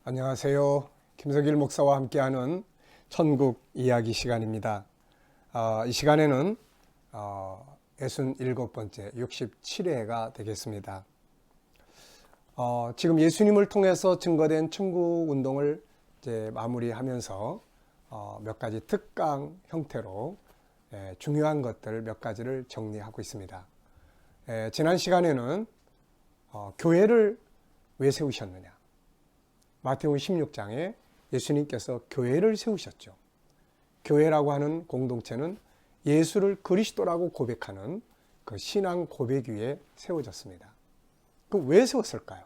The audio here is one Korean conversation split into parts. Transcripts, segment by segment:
안녕하세요. 김석일 목사와 함께하는 천국 이야기 시간입니다. 이 시간에는 67번째 67회가 되겠습니다. 지금 예수님을 통해서 증거된 천국 운동을 이제 마무리하면서 몇 가지 특강 형태로 중요한 것들 몇 가지를 정리하고 있습니다. 지난 시간에는 교회를 왜 세우셨느냐? 마태복음 16장에 예수님께서 교회를 세우셨죠. 교회라고 하는 공동체는 예수를 그리스도라고 고백하는 그 신앙 고백 위에 세워졌습니다. 그럼 왜 세웠을까요?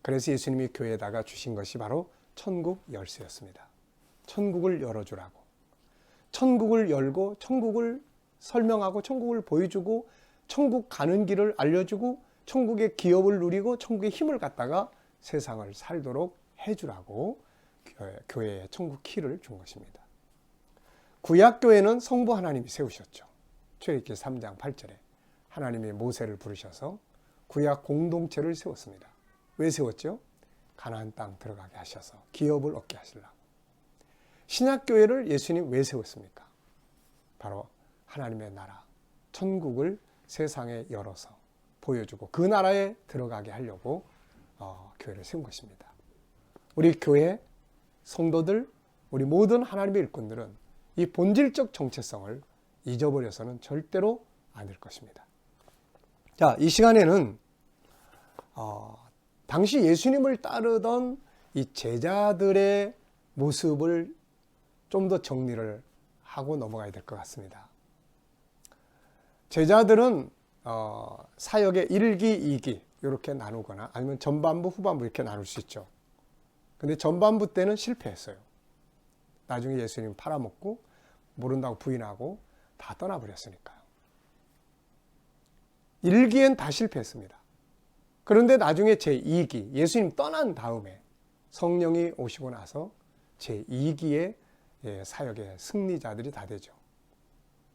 그래서 예수님이 교회에다가 주신 것이 바로 천국 열쇠였습니다. 천국을 열어주라고. 천국을 열고 천국을 설명하고 천국을 보여주고 천국 가는 길을 알려주고 천국의 기업을 누리고 천국의 힘을 갖다가 세상을 살도록 해주라고 교회에 천국 키를 준 것입니다. 구약교회는 성부 하나님이 세우셨죠. 출애굽기 3장 8절에 하나님이 모세를 부르셔서 구약 공동체를 세웠습니다. 왜 세웠죠? 가나안 땅 들어가게 하셔서 기업을 얻게 하시려고. 신약교회를 예수님 왜 세웠습니까? 바로 하나님의 나라, 천국을 세상에 열어서 보여주고 그 나라에 들어가게 하려고 교회를 세운 것입니다. 우리 교회 성도들, 우리 모든 하나님의 일꾼들은 이 본질적 정체성을 잊어버려서는 절대로 안 될 것입니다. 자, 이 시간에는 당시 예수님을 따르던 이 제자들의 모습을 좀 더 정리를 하고 넘어가야 될 것 같습니다. 제자들은 사역의 1기, 2기 이렇게 나누거나 아니면 전반부, 후반부 이렇게 나눌 수 있죠. 근데 전반부 때는 실패했어요. 나중에 예수님 팔아먹고 모른다고 부인하고 다 떠나버렸으니까요. 1기엔 다 실패했습니다. 그런데 나중에 제2기, 예수님 떠난 다음에 성령이 오시고 나서 제2기의 사역의 승리자들이 다 되죠.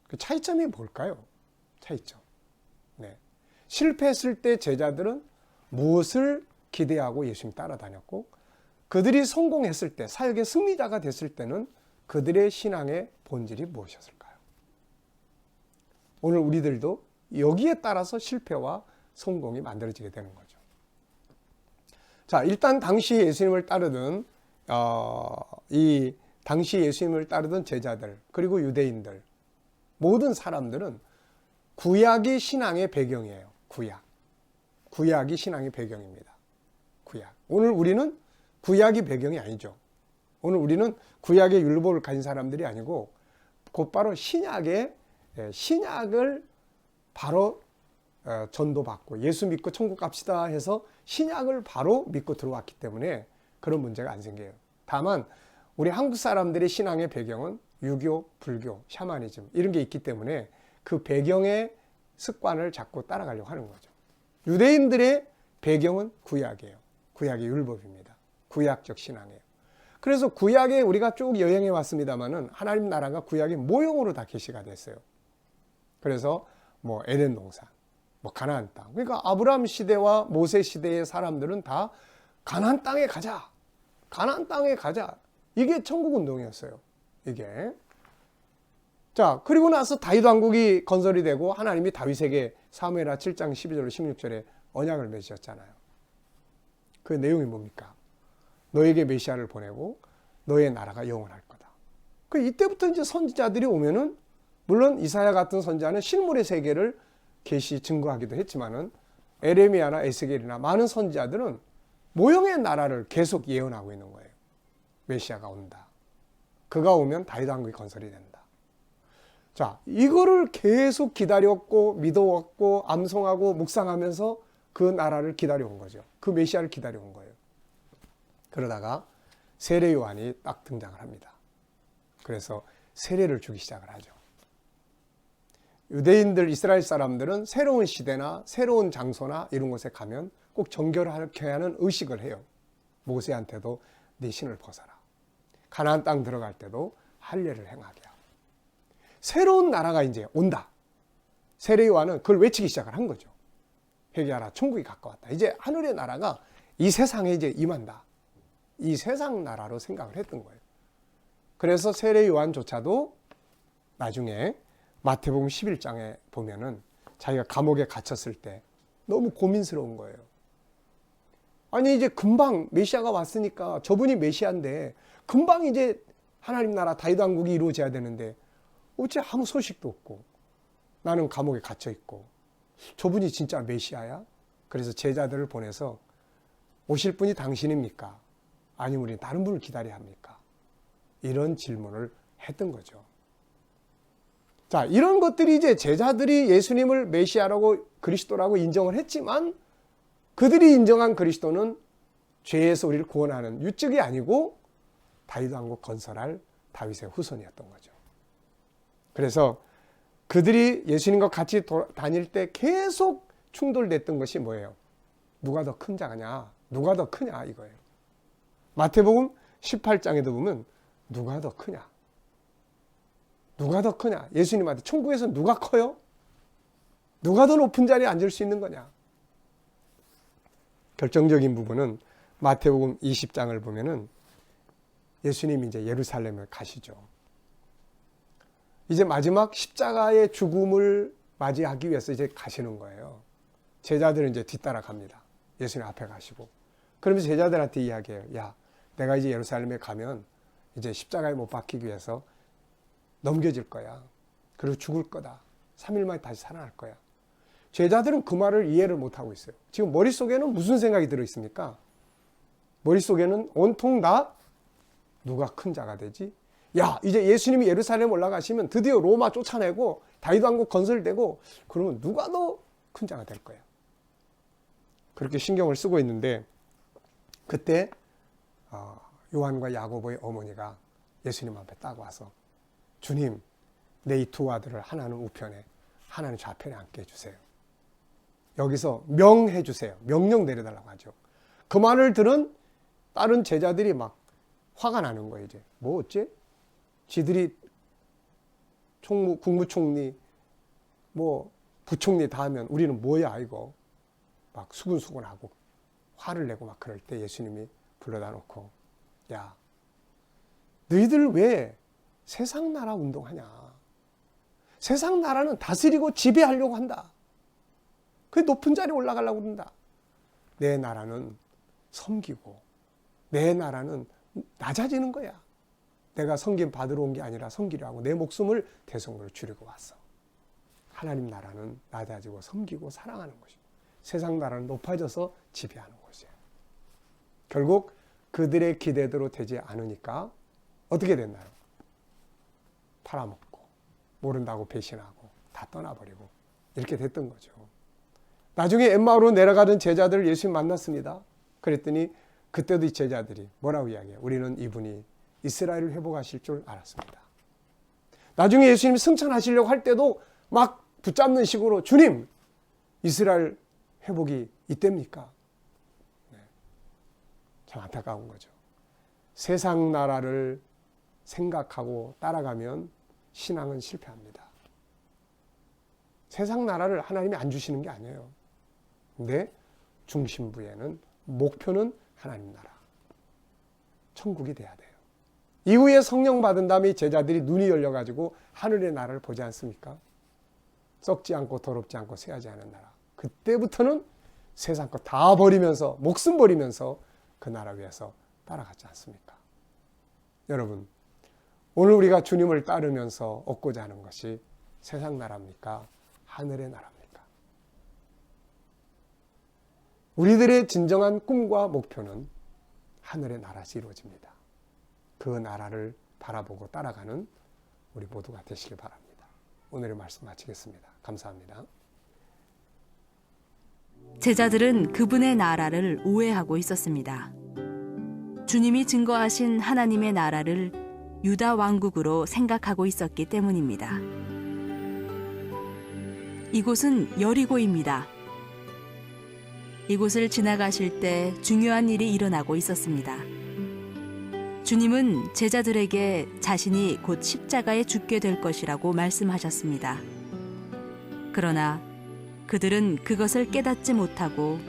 그 차이점이 뭘까요? 차이점. 네. 실패했을 때 제자들은 무엇을 기대하고 예수님 따라다녔고 그들이 성공했을 때 사역의 승리자가 됐을 때는 그들의 신앙의 본질이 무엇이었을까요? 오늘 우리들도 여기에 따라서 실패와 성공이 만들어지게 되는 거죠. 자, 일단 당시 예수님을 따르던 이 당시 예수님을 따르던 제자들 그리고 유대인들 모든 사람들은 구약이 신앙의 배경이에요. 구약이 신앙의 배경입니다. 구약. 오늘 우리는 구약이 배경이 아니죠. 오늘 우리는 구약의 율법을 가진 사람들이 아니고 곧바로 신약을 바로 전도받고 예수 믿고 천국 갑시다 해서 신약을 바로 믿고 들어왔기 때문에 그런 문제가 안 생겨요. 다만 우리 한국 사람들의 신앙의 배경은 유교, 불교, 샤머니즘 이런 게 있기 때문에 그 배경의 습관을 자꾸 따라가려고 하는 거죠. 유대인들의 배경은 구약이에요. 구약의 율법입니다. 구약적 신앙이에요. 그래서 구약에 우리가 쭉 여행해 왔습니다만은 하나님 나라가 구약의 모형으로 다 계시가 됐어요. 그래서 뭐 에덴 동산, 뭐 가나안 땅. 그러니까 아브라함 시대와 모세 시대의 사람들은 다 가나안 땅에 가자. 가나안 땅에 가자. 이게 천국 운동이었어요. 이게. 자, 그리고 나서 다윗 왕국이 건설이 되고 하나님이 다윗에게 사무엘하 7장 12절 16절에 언약을 맺으셨잖아요. 그 내용이 뭡니까? 너에게 메시아를 보내고 너의 나라가 영원할 거다. 그 이때부터 이제 선지자들이 오면은 물론 이사야 같은 선지자는 실물의 세계를 계시 증거하기도 했지만은 에레미야나 에스겔이나 많은 선지자들은 모형의 나라를 계속 예언하고 있는 거예요. 메시아가 온다. 그가 오면 다윗 왕국이 건설이 된다. 자, 이거를 계속 기다렸고 믿어왔고 암송하고 묵상하면서 그 나라를 기다려온 거죠. 그 메시아를 기다려온 거예요. 그러다가 세례 요한이 딱 등장을 합니다. 그래서 세례를 주기 시작을 하죠. 유대인들, 이스라엘 사람들은 새로운 시대나 새로운 장소나 이런 곳에 가면 꼭 정결하게 하는 의식을 해요. 모세한테도 네 신을 벗어라. 가나안 땅 들어갈 때도 할례를 행하게 하고. 새로운 나라가 이제 온다. 세례 요한은 그걸 외치기 시작을 한 거죠. 회개하라, 천국이 가까웠다. 이제 하늘의 나라가 이 세상에 이제 임한다. 이 세상 나라로 생각을 했던 거예요. 그래서 세례 요한조차도 나중에 마태복음 11장에 보면은 자기가 감옥에 갇혔을 때 너무 고민스러운 거예요. 아니 이제 금방 메시아가 왔으니까 저분이 메시아인데 금방 이제 하나님 나라 다윗 왕국이 이루어져야 되는데 어째 아무 소식도 없고 나는 감옥에 갇혀 있고 저분이 진짜 메시아야? 그래서 제자들을 보내서 오실 분이 당신입니까? 아니면 우리 다른 분을 기다려야 합니까? 이런 질문을 했던 거죠. 자, 이런 것들이 이제 제자들이 예수님을 메시아라고 그리스도라고 인정을 했지만 그들이 인정한 그리스도는 죄에서 우리를 구원하는 유적이 아니고 다윗 왕국 건설할 다윗의 후손이었던 거죠. 그래서 그들이 예수님과 같이 다닐 때 계속 충돌됐던 것이 뭐예요? 누가 더 큰 자냐? 누가 더 크냐? 이거예요. 마태복음 18장에도 보면 누가 더 크냐? 누가 더 크냐? 예수님한테 천국에서 누가 커요? 누가 더 높은 자리에 앉을 수 있는 거냐? 결정적인 부분은 마태복음 20장을 보면은 예수님이 이제 예루살렘을 가시죠. 이제 마지막 십자가의 죽음을 맞이하기 위해서 이제 가시는 거예요. 제자들은 이제 뒤따라 갑니다. 예수님 앞에 가시고. 그러면서 제자들한테 이야기해요. 야, 내가 이제 예루살렘에 가면 이제 십자가에 못 박히기 위해서 넘겨질 거야. 그리고 죽을 거다. 3일 만에 다시 살아날 거야. 제자들은 그 말을 이해를 못하고 있어요. 지금 머릿속에는 무슨 생각이 들어있습니까? 머릿속에는 온통 다 누가 큰 자가 되지? 야, 이제 예수님이 예루살렘 올라가시면 드디어 로마 쫓아내고 다윗 왕국 건설되고 그러면 누가 더 큰 자가 될 거야. 그렇게 신경을 쓰고 있는데 그때 요한과 야고보의 어머니가 예수님 앞에 딱 와서 주님, 내 이 두 아들을 하나는 우편에 하나는 좌편에 앉게 해주세요. 여기서 명해 주세요. 명령 내려달라고 하죠. 그 말을 들은 다른 제자들이 막 화가 나는 거예요. 이제 뭐 어째? 지들이 국무총리 뭐 부총리 다 하면 우리는 뭐야 이거. 막 수근수근하고 화를 내고 막 그럴 때 예수님이 불러다 놓고 야, 너희들 왜 세상 나라 운동하냐? 세상 나라는 다스리고 지배하려고 한다. 그 높은 자리에 올라가려고 한다. 내 나라는 섬기고 내 나라는 낮아지는 거야. 내가 섬김 받으러 온 게 아니라 섬기려 하고 내 목숨을 대성으로 주려고 왔어. 하나님 나라는 낮아지고 섬기고 사랑하는 것이고 세상 나라는 높아져서 지배하는 것이에요. 결국 그들의 기대대로 되지 않으니까 어떻게 됐나요? 팔아먹고 모른다고 배신하고 다 떠나버리고 이렇게 됐던 거죠. 나중에 엠마오로 내려가던 제자들을 예수님 만났습니다. 그랬더니 그때도 이 제자들이 뭐라고 이야기해요? 우리는 이분이 이스라엘을 회복하실 줄 알았습니다. 나중에 예수님이 승천하시려고 할 때도 막 붙잡는 식으로 주님, 이스라엘 회복이 이때입니까? 네. 참 안타까운 거죠. 세상 나라를 생각하고 따라가면 신앙은 실패합니다. 세상 나라를 하나님이 안 주시는 게 아니에요. 근데 중심부에는 목표는 하나님 나라. 천국이 돼야 돼요. 이후에 성령 받은 다음에 제자들이 눈이 열려가지고 하늘의 나라를 보지 않습니까? 썩지 않고 더럽지 않고 쇠하지 않은 나라. 그때부터는 세상 거 다 버리면서 목숨 버리면서 그 나라 위해서 따라갔지 않습니까? 여러분, 오늘 우리가 주님을 따르면서 얻고자 하는 것이 세상 나라입니까? 하늘의 나라입니까? 우리들의 진정한 꿈과 목표는 하늘의 나라에서 이루어집니다. 그 나라를 바라보고 따라가는 우리 모두가 되시길 바랍니다. 오늘의 말씀 마치겠습니다. 감사합니다. 제자들은 그분의 나라를 오해하고 있었습니다. 주님이 증거하신 하나님의 나라를 유다 왕국으로 생각하고 있었기 때문입니다. 이곳은 여리고입니다. 이곳을 지나가실 때 중요한 일이 일어나고 있었습니다. 주님은 제자들에게 자신이 곧 십자가에 죽게 될 것이라고 말씀하셨습니다. 그러나 그들은 그것을 깨닫지 못하고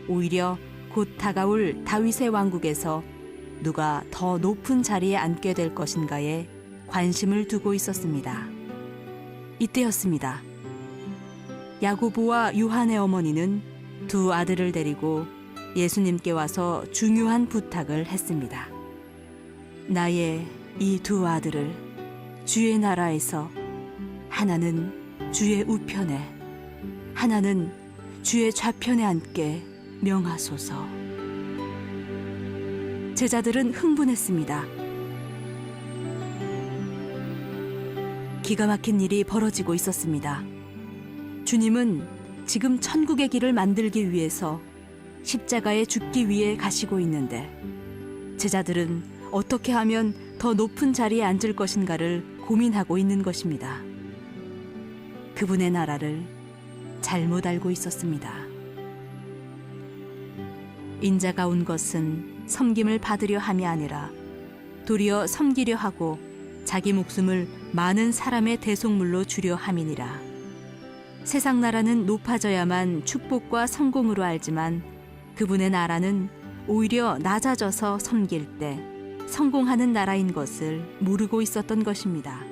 오히려 곧 다가올 다윗의 왕국에서 누가 더 높은 자리에 앉게 될 것인가에 관심을 두고 있었습니다. 이때였습니다. 야고보와 요한의 어머니는 두 아들을 데리고 예수님께 와서 중요한 부탁을 했습니다. 나의 이 두 아들을 주의 나라에서 하나는 주의 우편에, 하나는 주의 좌편에 앉게 명하소서. 제자들은 흥분했습니다. 기가 막힌 일이 벌어지고 있었습니다. 주님은 지금 천국의 길을 만들기 위해서 십자가에 죽기 위해 가시고 있는데 제자들은 어떻게 하면 더 높은 자리에 앉을 것인가를 고민하고 있는 것입니다. 그분의 나라를 잘못 알고 있었습니다. 인자가 온 것은 섬김을 받으려 함이 아니라 도리어 섬기려 하고 자기 목숨을 많은 사람의 대속물로 주려 함이니라. 세상 나라는 높아져야만 축복과 성공으로 알지만 그분의 나라는 오히려 낮아져서 섬길 때 성공하는 나라인 것을 모르고 있었던 것입니다.